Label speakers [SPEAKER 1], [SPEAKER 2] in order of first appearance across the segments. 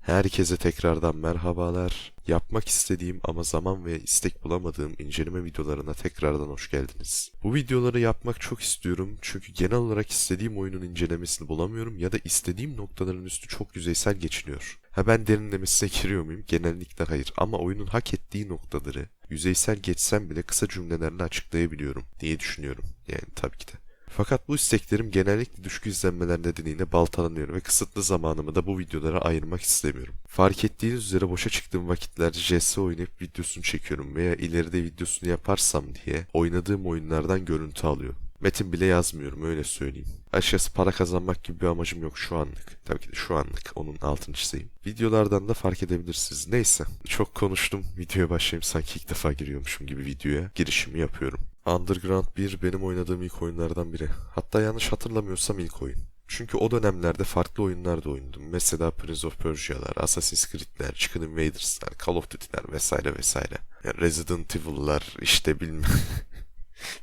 [SPEAKER 1] Herkese tekrardan merhabalar. Yapmak istediğim ama zaman ve istek bulamadığım inceleme videolarına tekrardan hoş geldiniz. Bu videoları yapmak çok istiyorum çünkü genel olarak istediğim oyunun incelemesini bulamıyorum ya da istediğim noktaların üstü çok yüzeysel geçiliyor. Ha, ben derinlemesine giriyor muyum? Genellikle hayır, ama oyunun hak ettiği noktaları yüzeysel geçsem bile kısa cümlelerle açıklayabiliyorum diye düşünüyorum. Yani tabii ki de. Fakat bu isteklerim genellikle düşük izlenmeler nedeniyle baltalanıyor ve kısıtlı zamanımı da bu videolara ayırmak istemiyorum. Fark ettiğiniz üzere boşa çıktığım vakitlerde CS oynayıp videosunu çekiyorum veya ileride videosunu yaparsam diye oynadığım oyunlardan görüntü alıyorum. Metin bile yazmıyorum, öyle söyleyeyim. Açıkçası para kazanmak gibi bir amacım yok şu anlık. Tabii ki de şu anlık, onun altını çizeyim. Videolardan da fark edebilirsiniz. Neyse, çok konuştum. Videoya başlayayım, sanki ilk defa giriyormuşum gibi videoya. Girişimi yapıyorum. Underground 1 benim oynadığım ilk oyunlardan biri. Hatta yanlış hatırlamıyorsam ilk oyun. Çünkü o dönemlerde farklı oyunlar da oynadım. Mesela Prince of Persia'lar, Assassin's Creed'ler, Chicken Invaders'lar, Call of Duty'ler vesaire vesaire. Yani Resident Evil'lar, işte bilmem.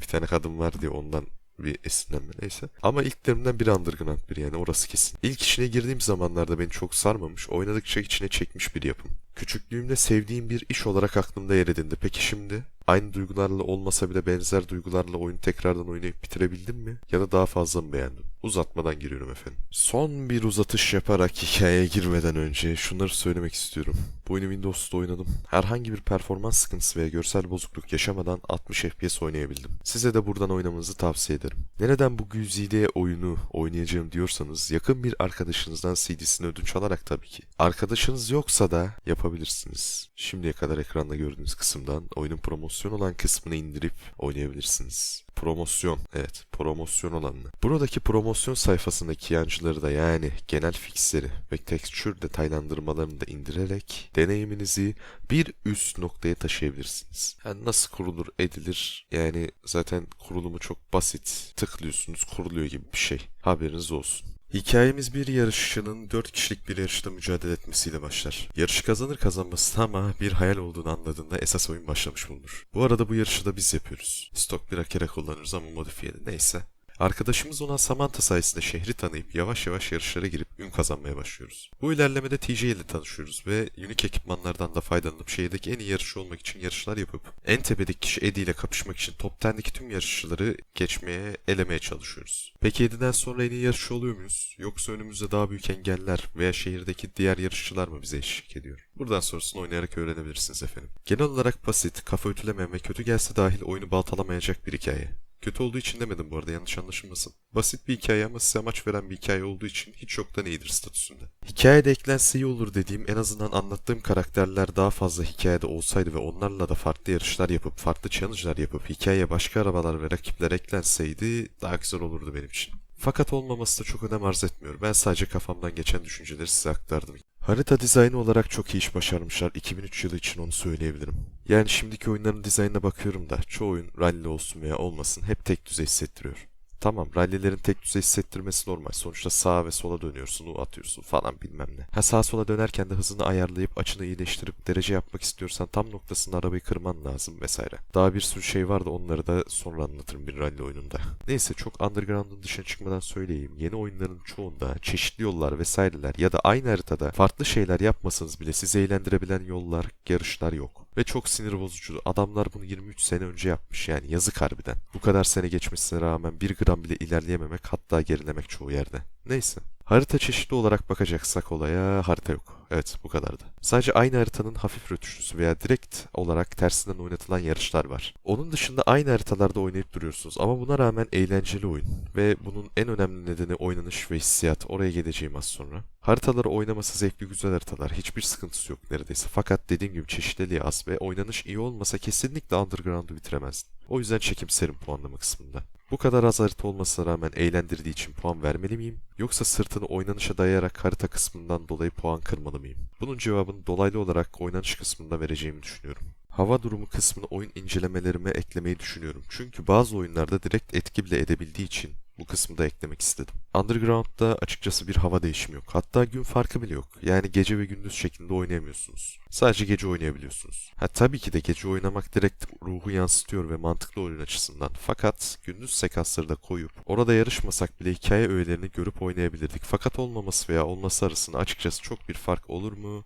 [SPEAKER 1] Bir tane kadın var diye ondan bir esinlenme, neyse. Ama ilklerimden biri Underground 1, yani orası kesin. İlk içine girdiğim zamanlarda beni çok sarmamış, oynadıkça içine çekmiş bir yapım. Küçüklüğümde sevdiğim bir iş olarak aklımda yer edindi. Peki şimdi? Aynı duygularla olmasa bile benzer duygularla oyunu tekrardan oynayıp bitirebildim mi? Ya da daha fazla mı beğendim? Uzatmadan giriyorum efendim. Son bir uzatış yaparak hikayeye girmeden önce şunları söylemek istiyorum. Bu oyunu Windows'ta oynadım. Herhangi bir performans sıkıntısı veya görsel bozukluk yaşamadan 60 FPS oynayabildim. Size de buradan oynamanızı tavsiye ederim. Nereden bu güzide oyunu oynayacağım diyorsanız, yakın bir arkadaşınızdan CD'sini ödünç alarak tabii ki. Arkadaşınız yoksa da yapabilirsiniz. Şimdiye kadar ekranda gördüğünüz kısımdan oyunun promosyon olan kısmını indirip oynayabilirsiniz. Promosyon, evet, promosyon olanını. Buradaki promosyon sayfasındaki yancıları da, yani genel fixleri ve tekstür detaylandırmalarını da indirerek deneyiminizi bir üst noktaya taşıyabilirsiniz. Yani nasıl kurulur edilir, yani zaten kurulumu çok basit. Tıklıyorsunuz, kuruluyor gibi bir şey. Haberiniz olsun. Hikayemiz bir yarışçının 4 kişilik bir yarışta mücadele etmesiyle başlar. Yarışı kazanır kazanmasın ama bir hayal olduğunu anladığında esas oyun başlamış bulunur. Bu arada bu yarışı da biz yapıyoruz. Stok bir kere kullanıyoruz ama modifiyeli, neyse. Arkadaşımız olan Samantha sayesinde şehri tanıyıp yavaş yavaş yarışlara girip ün kazanmaya başlıyoruz. Bu ilerlemede TJ ile tanışıyoruz ve unik ekipmanlardan da faydalanıp şehirdeki en iyi yarışçı olmak için yarışlar yapıp en tepedeki kişi Eddie ile kapışmak için Top 10'deki tüm yarışçıları geçmeye, elemeye çalışıyoruz. Peki Eddie'den sonra en iyi yarışçı oluyor muyuz? Yoksa önümüzde daha büyük engeller veya şehirdeki diğer yarışçılar mı bize eşlik ediyor? Buradan sonrasını oynayarak öğrenebilirsiniz efendim. Genel olarak basit, kafa ütülemeyen ve kötü gelse dahil oyunu baltalamayacak bir hikaye. Kötü olduğu için demedim bu arada, yanlış anlaşılmasın. Basit bir hikaye ama size amaç veren bir hikaye olduğu için hiç yoktan iyidir statüsünde. Hikayede eklense iyi olur dediğim, en azından anlattığım karakterler daha fazla hikayede olsaydı ve onlarla da farklı yarışlar yapıp farklı challenge'lar yapıp hikayeye başka arabalar ve rakipler eklenseydi daha güzel olurdu benim için. Fakat olmaması da çok önem arz etmiyor. Ben sadece kafamdan geçen düşünceleri size aktardım. Harita dizaynı olarak çok iyi iş başarmışlar. 2003 yılı için onu söyleyebilirim. Yani şimdiki oyunların dizaynına bakıyorum da çoğu oyun rally olsun veya olmasın hep tek düzey hissettiriyor. Tamam, rallilerin tek düzey hissettirmesi normal. Sonuçta sağa ve sola dönüyorsun, U atıyorsun falan bilmem ne. Ha, sağa sola dönerken de hızını ayarlayıp açını iyileştirip derece yapmak istiyorsan tam noktasında arabayı kırman lazım vesaire. Daha bir sürü şey var da onları da sonra anlatırım bir rally oyununda. Neyse, çok underground'ın dışına çıkmadan söyleyeyim. Yeni oyunların çoğunda çeşitli yollar vesaireler ya da aynı haritada farklı şeyler yapmasanız bile sizi eğlendirebilen yollar, yarışlar yok. Ve çok sinir bozucu. Adamlar bunu 23 sene önce yapmış, yani yazık harbiden. Bu kadar sene geçmesine rağmen bir gram bile ilerleyememek, hatta gerilemek çoğu yerde. Neyse. Harita çeşitli olarak bakacaksak olaya, harita yok. Evet, bu kadardı. Sadece aynı haritanın hafif rötuşlusu veya direkt olarak tersinden oynatılan yarışlar var. Onun dışında aynı haritalarda oynayıp duruyorsunuz ama buna rağmen eğlenceli oyun. Ve bunun en önemli nedeni oynanış ve hissiyat. Oraya geleceğim az sonra. Haritaları oynaması zevkli, güzel haritalar. Hiçbir sıkıntısı yok neredeyse. Fakat dediğim gibi çeşitliliği az ve oynanış iyi olmasa kesinlikle Underground'u bitiremezdin. O yüzden çekimserim puanlama kısmında. Bu kadar az harita olmasına rağmen eğlendirdiği için puan vermeli miyim? Yoksa sırtını oynanışa dayayarak harita kısmından dolayı puan kırmalı mıyım? Bunun cevabını dolaylı olarak oynanış kısmında vereceğimi düşünüyorum. Hava durumu kısmını oyun incelemelerime eklemeyi düşünüyorum. Çünkü bazı oyunlarda direkt etki bile edebildiği için bu kısmı da eklemek istedim. Underground'da açıkçası bir hava değişimi yok. Hatta gün farkı bile yok. Yani gece ve gündüz şeklinde oynayamıyorsunuz. Sadece gece oynayabiliyorsunuz. Ha, tabii ki de gece oynamak direkt ruhu ruhu yansıtıyor ve mantıklı oyun açısından. Fakat gündüz sekansları da koyup orada yarışmasak bile hikaye öğelerini görüp oynayabilirdik. Fakat olmaması veya olması arasında açıkçası çok bir fark olur mu?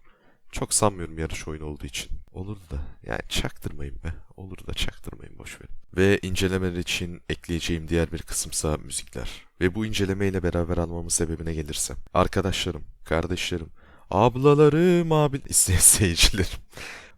[SPEAKER 1] Çok sanmıyorum yarış oyunu olduğu için. Olur da yani çaktırmayın be. Olur da çaktırmayın, boşverin. Ve incelemeler için ekleyeceğim diğer bir kısımsa müzikler. Ve bu incelemeyle beraber almamın sebebine gelirsem. Arkadaşlarım, kardeşlerim, ablalarım, isteyen seyircilerim.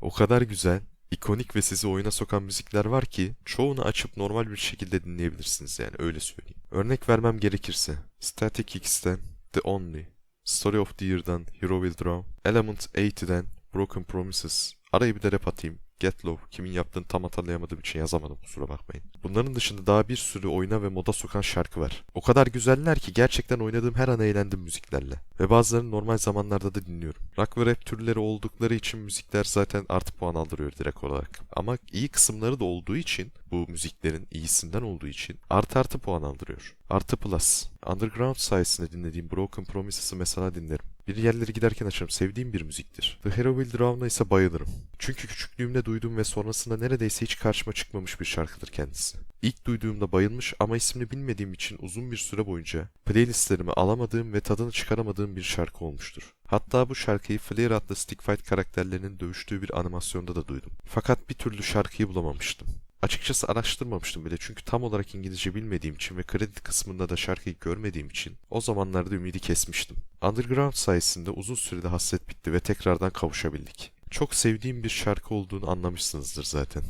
[SPEAKER 1] O kadar güzel, ikonik ve sizi oyuna sokan müzikler var ki çoğunu açıp normal bir şekilde dinleyebilirsiniz, yani öyle söyleyeyim. Örnek vermem gerekirse Static X'ten The Only, Story of the Year'dan Hero Will Draw, Element 80'den Broken Promises. Araya bir de rap atayım. Get Low. Kimin yaptığını tam hatırlayamadığım için yazamadım, kusura bakmayın. Bunların dışında daha bir sürü oyuna ve moda sokan şarkı var. O kadar güzeller ki gerçekten oynadığım her an eğlendim müziklerle. Ve bazılarını normal zamanlarda da dinliyorum. Rock ve rap türleri oldukları için müzikler zaten artı puan aldırıyor direkt olarak. Ama iyi kısımları da olduğu için, bu müziklerin iyisinden olduğu için artı puan aldırıyor. Artı plus. Underground sayesinde dinlediğim Broken Promises'ı mesela dinlerim. Bir yerlere giderken açarım. Sevdiğim bir müziktir. The Hero Will Drow'na ise bayılırım. Çünkü küçüklüğümde duyduğum ve sonrasında neredeyse hiç karşıma çıkmamış bir şarkıdır kendisi. İlk duyduğumda bayılmış ama ismini bilmediğim için uzun bir süre boyunca playlistlerime alamadığım ve tadını çıkaramadığım bir şarkı olmuştur. Hatta bu şarkıyı Flare adlı Stick Fight karakterlerinin dövüştüğü bir animasyonda da duydum. Fakat bir türlü şarkıyı bulamamıştım. Açıkçası araştırmamıştım bile çünkü tam olarak İngilizce bilmediğim için ve kredi kısmında da şarkıyı görmediğim için o zamanlarda ümidi kesmiştim. Underground sayesinde uzun sürede hasret bitti ve tekrardan kavuşabildik. Çok sevdiğim bir şarkı olduğunu anlamışsınızdır zaten.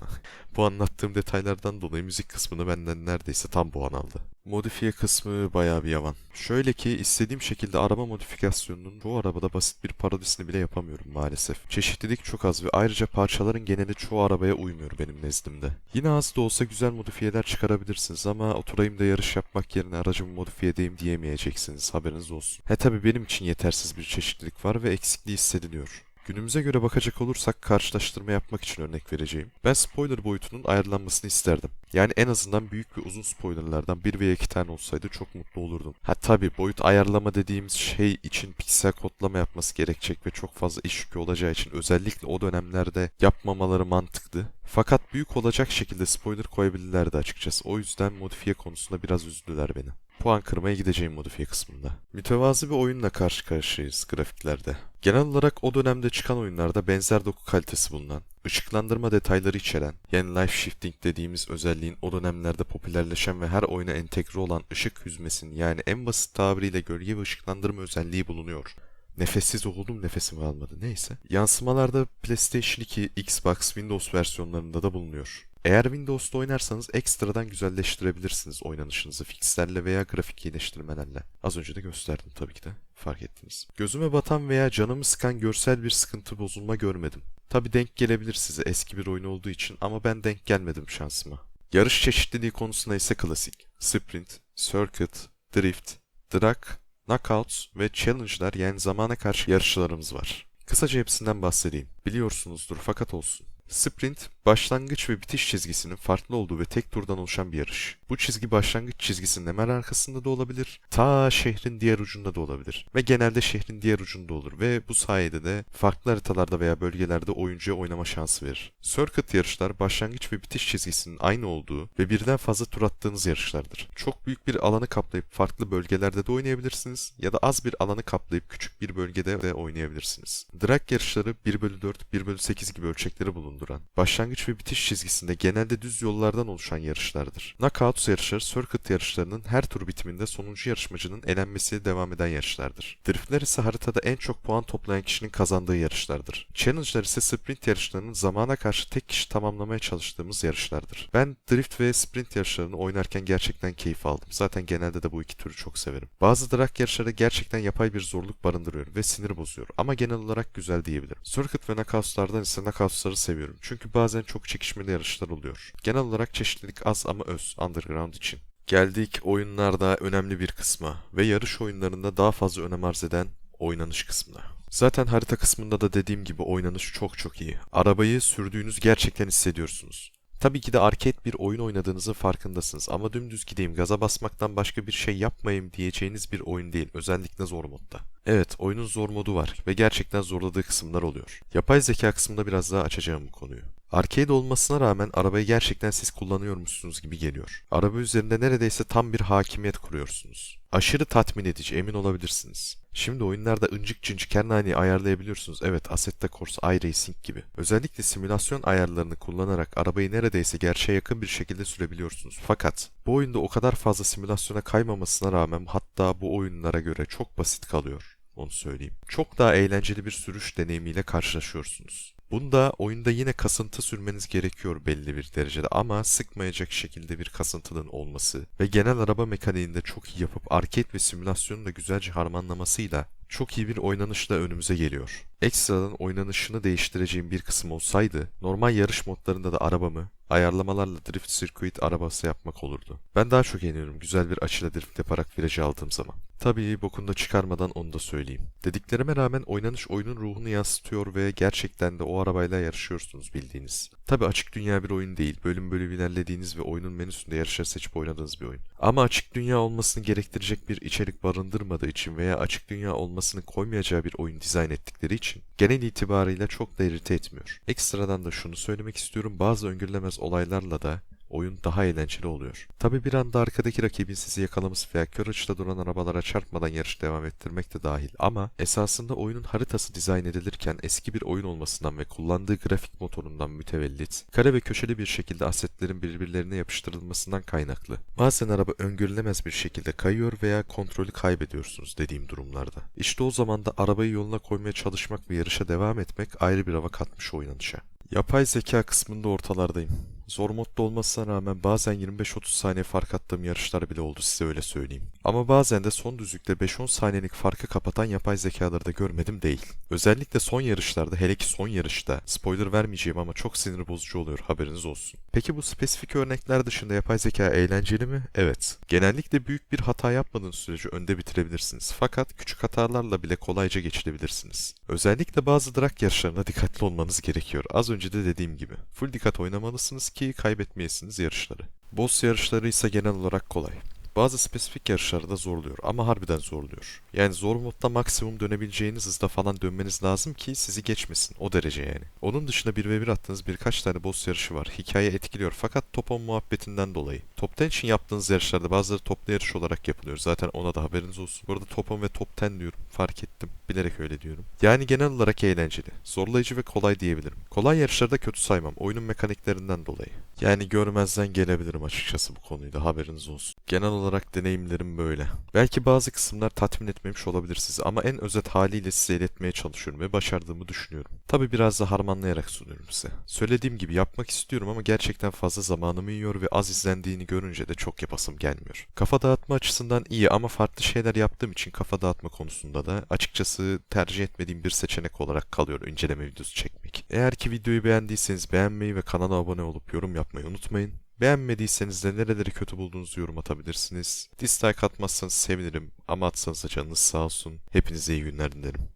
[SPEAKER 1] Bu anlattığım detaylardan dolayı müzik kısmını benden neredeyse tam puan aldı. Modifiye kısmı bayağı bir yavan. Şöyle ki istediğim şekilde araba modifikasyonunun çoğu arabada basit bir parodisini bile yapamıyorum maalesef. Çeşitlilik çok az ve ayrıca parçaların geneli çoğu arabaya uymuyor benim nezdimde. Yine az da olsa güzel modifiyeler çıkarabilirsiniz ama oturayım da yarış yapmak yerine aracımı modifiye edeyim diyemeyeceksiniz, haberiniz olsun. Tabi benim için yetersiz bir çeşitlilik var ve eksikliği hissediliyor. Günümüze göre bakacak olursak karşılaştırma yapmak için örnek vereceğim. Ben spoiler boyutunun ayarlanmasını isterdim. Yani en azından büyük ve uzun spoilerlardan bir veya iki tane olsaydı çok mutlu olurdum. Tabi boyut ayarlama dediğimiz şey için piksel kodlama yapması gerekecek ve çok fazla iş yükü olacağı için özellikle o dönemlerde yapmamaları mantıklı. Fakat büyük olacak şekilde spoiler koyabilirlerdi açıkçası. O yüzden modifiye konusunda biraz üzdüler beni. Puan kırmaya gideceğim modifiye kısmında. Mütevazı bir oyunla karşı karşıyayız grafiklerde. Genel olarak o dönemde çıkan oyunlarda benzer doku kalitesi bulunan, ışıklandırma detayları içeren, yani life shifting dediğimiz özelliğin o dönemlerde popülerleşen ve her oyuna entegre olan ışık hüzmesinin, yani en basit tabiriyle gölge ve ışıklandırma özelliği bulunuyor. Nefessiz oldum, nefesim kalmadı, neyse. Yansımalarda PlayStation 2, Xbox, Windows versiyonlarında da bulunuyor. Eğer Windows'ta oynarsanız ekstradan güzelleştirebilirsiniz oynanışınızı fixlerle veya grafik iyileştirmelerle. Az önce de gösterdim tabii ki de, fark ettiniz. Gözüme batan veya canımı sıkan görsel bir sıkıntı, bozulma görmedim. Tabii denk gelebilir size eski bir oyun olduğu için ama ben denk gelmedim şansıma. Yarış çeşitliliği konusunda ise klasik. Sprint, Circuit, Drift, Drag, Knockouts ve Challenge'lar, yani zamana karşı yarışlarımız var. Kısaca hepsinden bahsedeyim. Biliyorsunuzdur fakat olsun. Sprint, başlangıç ve bitiş çizgisinin farklı olduğu ve tek turdan oluşan bir yarış. Bu çizgi başlangıç çizgisinin hemen arkasında da olabilir, ta şehrin diğer ucunda da olabilir ve genelde şehrin diğer ucunda olur ve bu sayede de farklı haritalarda veya bölgelerde oyuncuya oynama şansı verir. Circuit yarışlar, başlangıç ve bitiş çizgisinin aynı olduğu ve birden fazla tur attığınız yarışlardır. Çok büyük bir alanı kaplayıp farklı bölgelerde de oynayabilirsiniz ya da az bir alanı kaplayıp küçük bir bölgede de oynayabilirsiniz. Drag yarışları 1/4, 1/8 gibi ölçekleri bulunduran, başlangıç ve bitiş çizgisinde genelde düz yollardan oluşan yarışlardır. Knockouts yarışları, circuit yarışlarının her tur bitiminde sonuncu yarışmacının elenmesiyle devam eden yarışlardır. Driftler ise haritada en çok puan toplayan kişinin kazandığı yarışlardır. Challenge'lar ise sprint yarışlarının zamana karşı tek kişi tamamlamaya çalıştığımız yarışlardır. Ben drift ve sprint yarışlarını oynarken gerçekten keyif aldım. Zaten genelde de bu iki türü çok severim. Bazı drag yarışları gerçekten yapay bir zorluk barındırıyor ve sinir bozuyor ama genel olarak güzel diyebilirim. Circuit ve knockouts'lardan ise knockouts'ları seviyorum. Çünkü bazen çok çekişmeli yarışlar oluyor. Genel olarak çeşitlilik az ama öz Underground için. Geldik oyunlarda önemli bir kısma ve yarış oyunlarında daha fazla önem arz eden oynanış kısmına. Zaten harita kısmında da dediğim gibi oynanış çok iyi. Arabayı sürdüğünüz gerçekten hissediyorsunuz. Tabii ki de arcade bir oyun oynadığınızın farkındasınız ama dümdüz gideyim gaza basmaktan başka bir şey yapmayayım diyeceğiniz bir oyun değil, özellikle zor modda. Evet, oyunun zor modu var ve gerçekten zorladığı kısımlar oluyor. Yapay zeka kısmında biraz daha açacağım bu konuyu. Arcade olmasına rağmen arabayı gerçekten siz kullanıyormuşsunuz gibi geliyor. Araba üzerinde neredeyse tam bir hakimiyet kuruyorsunuz. Aşırı tatmin edici, emin olabilirsiniz. Şimdi oyunlarda ıncık cıncık her naneyi ayarlayabiliyorsunuz. Evet, Assetto Corsa iRacing gibi. Özellikle simülasyon ayarlarını kullanarak arabayı neredeyse gerçeğe yakın bir şekilde sürebiliyorsunuz. Fakat bu oyunda o kadar fazla simülasyona kaymamasına rağmen hatta bu oyunlara göre çok basit kalıyor. Onu söyleyeyim. Çok daha eğlenceli bir sürüş deneyimiyle karşılaşıyorsunuz. Bunda oyunda yine kasıntı sürmeniz gerekiyor belli bir derecede ama sıkmayacak şekilde bir kasıntının olması ve genel araba mekaniğinde çok iyi yapıp arcade ve simülasyonu da güzelce harmanlamasıyla çok iyi bir oynanışla önümüze geliyor. Ekstradan oynanışını değiştireceğim bir kısım olsaydı, normal yarış modlarında da arabamı ayarlamalarla drift circuit arabası yapmak olurdu. Ben daha çok eğleniyorum güzel bir açıyla drift yaparak virajı aldığım zaman. Tabii bokunu da çıkarmadan onu da söyleyeyim. Dediklerime rağmen oynanış oyunun ruhunu yansıtıyor ve gerçekten de o arabayla yarışıyorsunuz bildiğiniz. Tabii açık dünya bir oyun değil. Bölüm bölüm ilerlediğiniz ve oyunun menüsünde yarışları seçip oynadığınız bir oyun. Ama açık dünya olmasını gerektirecek bir içerik barındırmadığı için veya açık dünya olmasını koymayacağı bir oyun dizayn ettikleri için genel itibarıyla çok da irite etmiyor. Ekstradan da şunu söylemek istiyorum. Bazı öngörülemez olaylarla da oyun daha eğlenceli oluyor. Tabi bir anda arkadaki rakibin sizi yakalaması veya kör açıda duran arabalara çarpmadan yarışı devam ettirmek de dahil ama esasında oyunun haritası dizayn edilirken eski bir oyun olmasından ve kullandığı grafik motorundan mütevellit, kare ve köşeli bir şekilde asetlerin birbirlerine yapıştırılmasından kaynaklı. Bazen araba öngörülemez bir şekilde kayıyor veya kontrolü kaybediyorsunuz dediğim durumlarda. İşte o zaman da arabayı yoluna koymaya çalışmak ve yarışa devam etmek ayrı bir hava katmış oynanışa. Yapay zeka kısmında ortalardayım. Zor modda olmasına rağmen bazen 25-30 saniye fark attığım yarışlar bile oldu size öyle söyleyeyim. Ama bazen de son düzlükte 5-10 saniyelik farkı kapatan yapay zekaları da görmedim değil. Özellikle son yarışlarda, hele ki son yarışta, spoiler vermeyeceğim ama çok sinir bozucu oluyor, haberiniz olsun. Peki bu spesifik örnekler dışında yapay zeka eğlenceli mi? Evet. Genellikle büyük bir hata yapmadığınız sürece önde bitirebilirsiniz. Fakat küçük hatalarla bile kolayca geçilebilirsiniz. Özellikle bazı drag yarışlarına dikkatli olmanız gerekiyor. Az önce de dediğim gibi. Full dikkat oynamalısınız ki kaybetmeyesiniz yarışları. Boss yarışları ise genel olarak kolay. Bazı spesifik yarışlarda zorluyor ama harbiden zorluyor. Yani zor modda maksimum dönebileceğiniz hızda falan dönmeniz lazım ki sizi geçmesin, o derece yani. Onun dışında 1v1 attığınız birkaç tane boss yarışı var. Hikaye etkiliyor fakat top 10 muhabbetinden dolayı. Top 10 için yaptığınız yarışlarda bazıları toplu yarış olarak yapılıyor. Zaten ona da haberiniz olsun. Bu arada top 10 ve top 10 diyorum. Fark ettim. Bilerek öyle diyorum. Yani genel olarak eğlenceli. Zorlayıcı ve kolay diyebilirim. Kolay yarışlarda kötü saymam. Oyunun mekaniklerinden dolayı. Yani görmezden gelebilirim açıkçası bu konuyu da, haberiniz olsun. Genel olarak deneyimlerim böyle. Belki bazı kısımlar tatmin etmemiş olabilir sizi ama en özet haliyle size iletmeye çalışıyorum ve başardığımı düşünüyorum. Tabi biraz da harmanlayarak sunuyorum size. Söylediğim gibi yapmak istiyorum ama gerçekten fazla zamanımı yiyor ve az izlendiğini görünce de çok yapasım gelmiyor. Kafa dağıtma açısından iyi ama farklı şeyler yaptığım için kafa dağıtma konusunda da açıkçası tercih etmediğim bir seçenek olarak kalıyor inceleme videosu çekmek. Eğer ki videoyu beğendiyseniz beğenmeyi ve kanala abone olup yorum yapmayı unutmayın. Beğenmediyseniz de nereleri kötü bulduğunuzu yorum atabilirsiniz. Dislike atmazsanız sevinirim ama atsanız da canınız sağ olsun. Hepinize iyi günler dilerim.